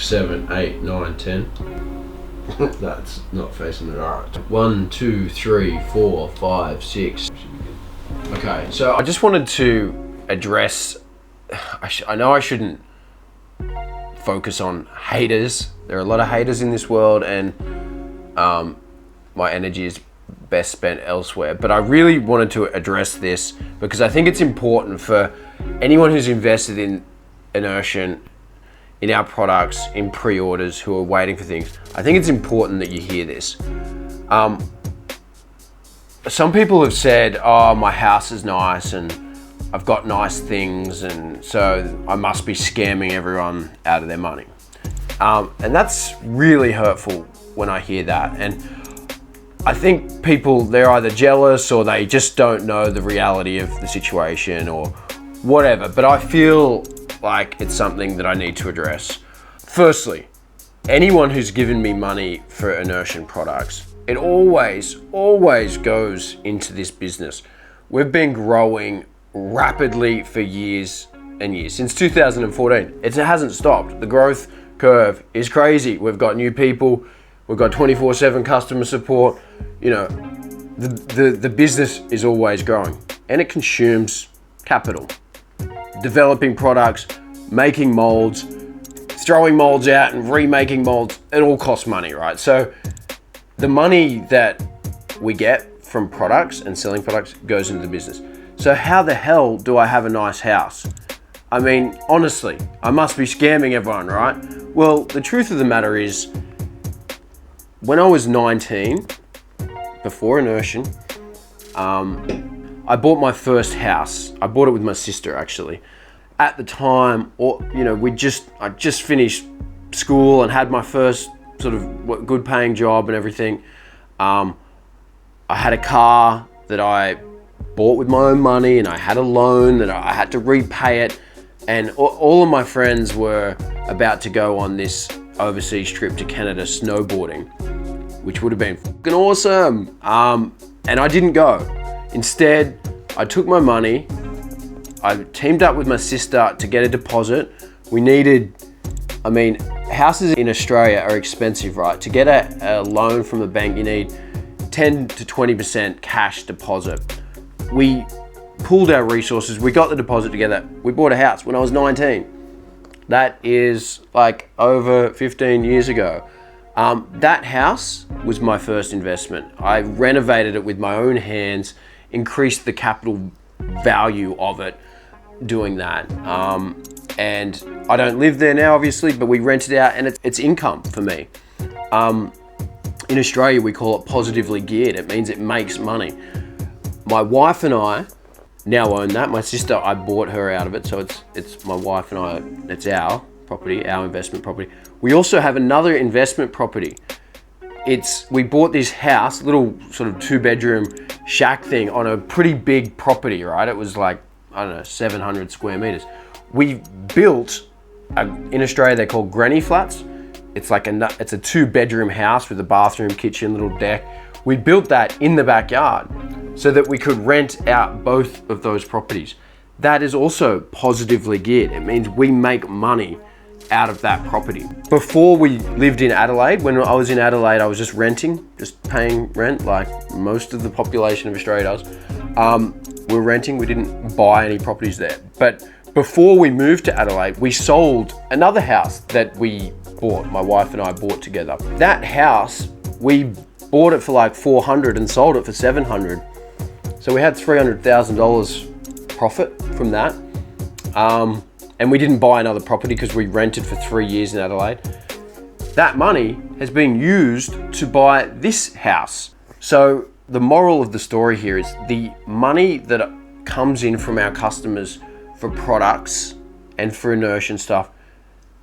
7, 8, 9, 10. That's not facing the right. 1, 2, 3, 4, 5, 6. Okay, so I just wanted to address, I know I shouldn't focus on haters. There are a lot of haters in this world, and my energy is best spent elsewhere. But I really wanted to address this because I think it's important for anyone who's invested in Inertian, in our products, in pre-orders, who are waiting for things. I think it's important that you hear this. Some people have said, oh, my house is nice and I've got nice things, and so I must be scamming everyone out of their money. And that's really hurtful when I hear that. And I think people, they're either jealous or they just don't know the reality of the situation or whatever. But I feel like it's something that I need to address. Firstly, anyone who's given me money for Inertian products, it always goes into this business. We've been growing rapidly for years and years. Since 2014, it hasn't stopped. The growth curve is crazy. We've got new people, we've got 24/7 customer support. You know, the business is always growing, and it consumes capital. Developing products, making molds, throwing molds out and remaking molds, it all costs money, right? So the money that we get from products and selling products goes into the business. So how the hell do I have a nice house? I mean, honestly, I must be scamming everyone, right? Well, the truth of the matter is, when I was 19, before Inertian, I bought my first house. I bought it with my sister, actually. At the time, I just finished school and had my first sort of good paying job and everything. I had a car that I bought with my own money, and I had a loan that I had to repay it. And all of my friends were about to go on this overseas trip to Canada snowboarding, which would have been fucking awesome. And I didn't go. Instead, I took my money, I teamed up with my sister to get a deposit. We needed, houses in Australia are expensive, right? To get a loan from a bank, you need 10 to 20% cash deposit. We pooled our resources, we got the deposit together, we bought a house when I was 19. That is like over 15 years ago. That house was my first investment. I renovated it with my own hands, increased the capital value of it doing that. And I don't live there now, obviously, but we rent it out, and it's income for me. In Australia, we call it positively geared. It means it makes money. My wife and I now own that. My sister, I bought her out of it, so it's my wife and I, it's our property, our investment property. We also have another investment property. We bought this house, little sort of 2-bedroom shack thing on a pretty big property, right? It was like, 700 square meters. We built, in Australia, they're called granny flats. It's a 2-bedroom house with a bathroom, kitchen, little deck. We built that in the backyard so that we could rent out both of those properties. That is also positively geared. It means we make money out of that property. Before we lived in Adelaide, when I was in Adelaide, I was just renting, just paying rent like most of the population of Australia does. We're renting, we didn't buy any properties there. But before we moved to Adelaide, we sold another house that we bought, my wife and I bought together. That house, we bought it for like $400 and sold it for $700. So we had $300,000 profit from that. And we didn't buy another property because we rented for 3 years in Adelaide. That money has been used to buy this house. So the moral of the story here is the money that comes in from our customers for products and for Inertian stuff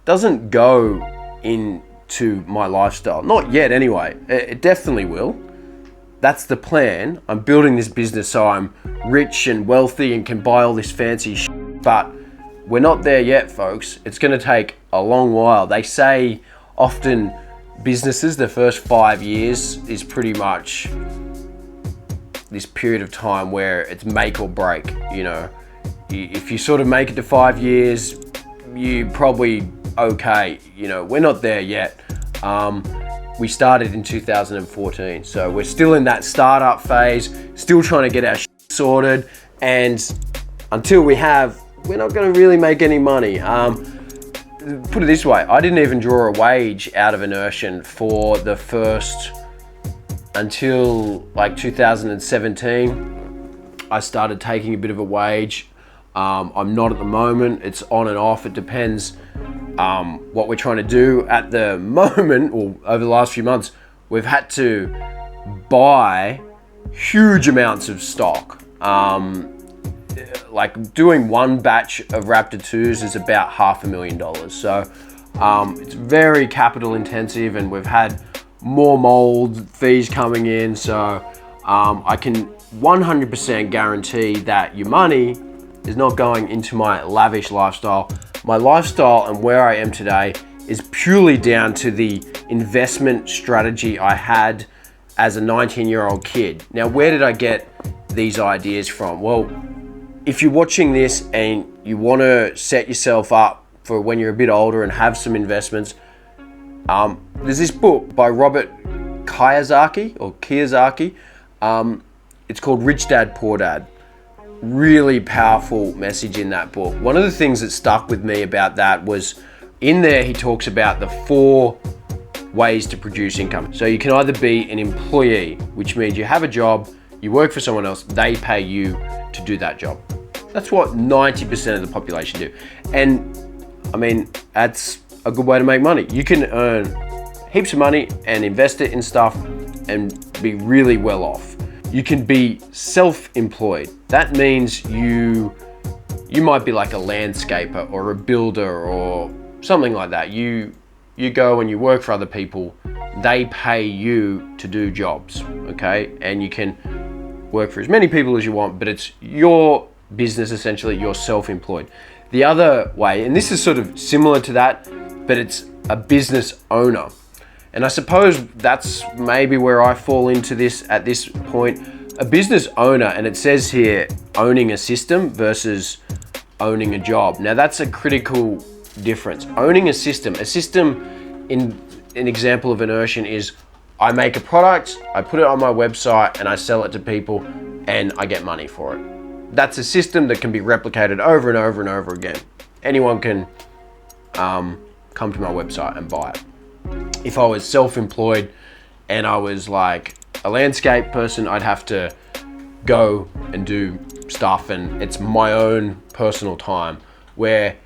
doesn't go into my lifestyle. Not yet anyway. It definitely will. That's the plan. I'm building this business so I'm rich and wealthy and can buy all this fancy shit, but we're not there yet, folks. It's gonna take a long while. They say often businesses, the first 5 years is pretty much this period of time where it's make or break. You know, if you sort of make it to 5 years, you probably okay. You know, we're not there yet. We started in 2014, so we're still in that startup phase, still trying to get our shit sorted, and until we have, we're not going to really make any money. Put it this way, I didn't even draw a wage out of Inertian for the first, until like 2017. I started taking a bit of a wage. I'm not at the moment, it's on and off, it depends what we're trying to do. At the moment, or over the last few months, we've had to buy huge amounts of stock. Like doing one batch of Raptor 2s is about $500,000. So it's very capital intensive, and we've had more mold fees coming in. So I can 100% guarantee that your money is not going into my lavish lifestyle. My lifestyle and where I am today is purely down to the investment strategy I had as a 19-year-old kid. Now, where did I get these ideas from? Well, if you're watching this and you want to set yourself up for when you're a bit older and have some investments, there's this book by Robert Kiyosaki. It's called Rich Dad, Poor Dad. Really powerful message in that book. One of the things that stuck with me about that was, in there he talks about the 4 ways to produce income. So you can either be an employee, which means you have a job, you work for someone else, they pay you to do that job. That's what 90% of the population do. And I mean, that's a good way to make money. You can earn heaps of money and invest it in stuff and be really well off. You can be self-employed. That means you might be like a landscaper or a builder or something like that. You go and you work for other people. They pay you to do jobs, okay? And you can work for as many people as you want, but it's your business essentially. You're self-employed. The other way, and this is sort of similar to that, but it's a business owner. And I suppose that's maybe where I fall into this at this point. A business owner, and it says here, owning a system versus owning a job. Now that's a critical difference. Owning a system in an example of Inertian is, I make a product, I put it on my website and I sell it to people and I get money for it. That's a system that can be replicated over and over and over again. Anyone can come to my website and buy it. If I was self-employed and I was like a landscape person, I'd have to go and do stuff, and it's my own personal time. Where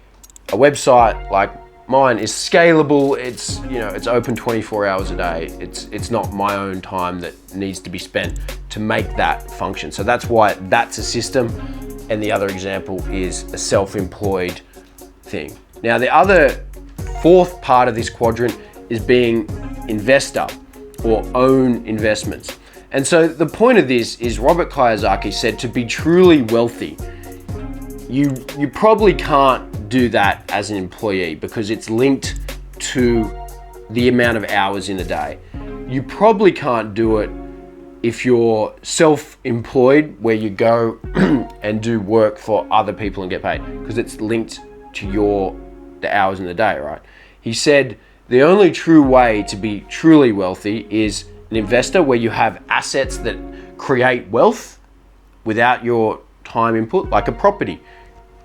a website like mine is scalable, it's, you know, it's open 24 hours a day. It's not my own time that needs to be spent to make that function. So that's why that's a system, and the other example is a self-employed thing. Now the other 4th part of this quadrant is being investor or own investments. And so the point of this is, Robert Kiyosaki said, to be truly wealthy, you probably can't do that as an employee because it's linked to the amount of hours in a day. You probably can't do it if you're self-employed, where you go and do work for other people and get paid, because it's linked to the hours in the day, right? He said, the only true way to be truly wealthy is an investor, where you have assets that create wealth without your time input, like a property.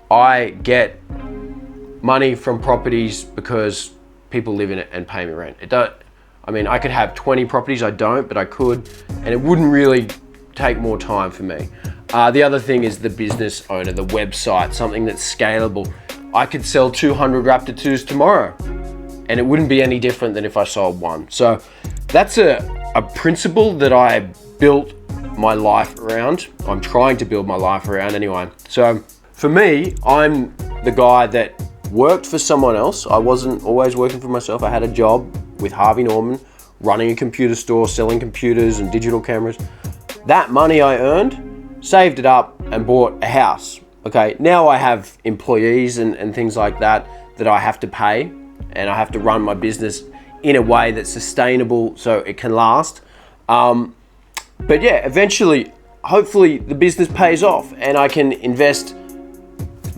I get money from properties because people live in it and pay me rent. I mean, I could have 20 properties, I don't, but I could, and it wouldn't really take more time for me. The other thing is the business owner, the website, something that's scalable. I could sell 200 Raptor 2s tomorrow, and it wouldn't be any different than if I sold one. So that's a principle that I built my life around. I'm trying to build my life around anyway. So for me, I'm the guy that worked for someone else. I wasn't always working for myself. I had a job with Harvey Norman, running a computer store, selling computers and digital cameras. That money I earned, saved it up and bought a house. Okay, now I have employees and things like that I have to pay, and I have to run my business in a way that's sustainable so it can last. But yeah, eventually, hopefully the business pays off and I can invest,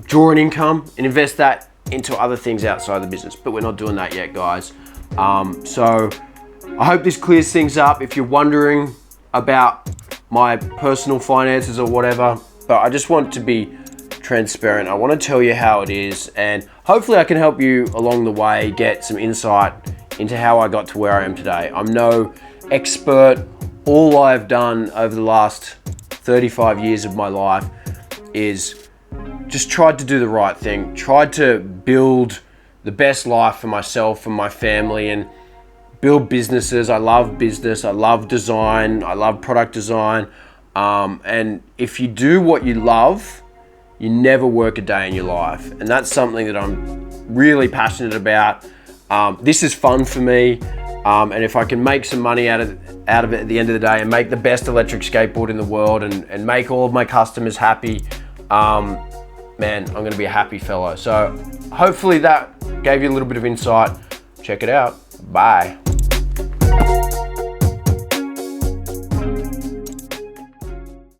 draw an income and invest that into other things outside the business, but we're not doing that yet, guys. So I hope this clears things up if you're wondering about my personal finances or whatever, but I just want to be transparent. I want to tell you how it is, and hopefully I can help you along the way get some insight into how I got to where I am today. I'm no expert. All I've done over the last 35 years of my life is just tried to do the right thing, tried to build the best life for myself and my family, and build businesses. I love business, I love design, I love product design, and if you do what you love, you never work a day in your life, and that's something that I'm really passionate about. This is fun for me, and if I can make some money out of it at the end of the day and make the best electric skateboard in the world and make all of my customers happy, man, I'm gonna be a happy fellow. So hopefully that gave you a little bit of insight. Check it out. Bye.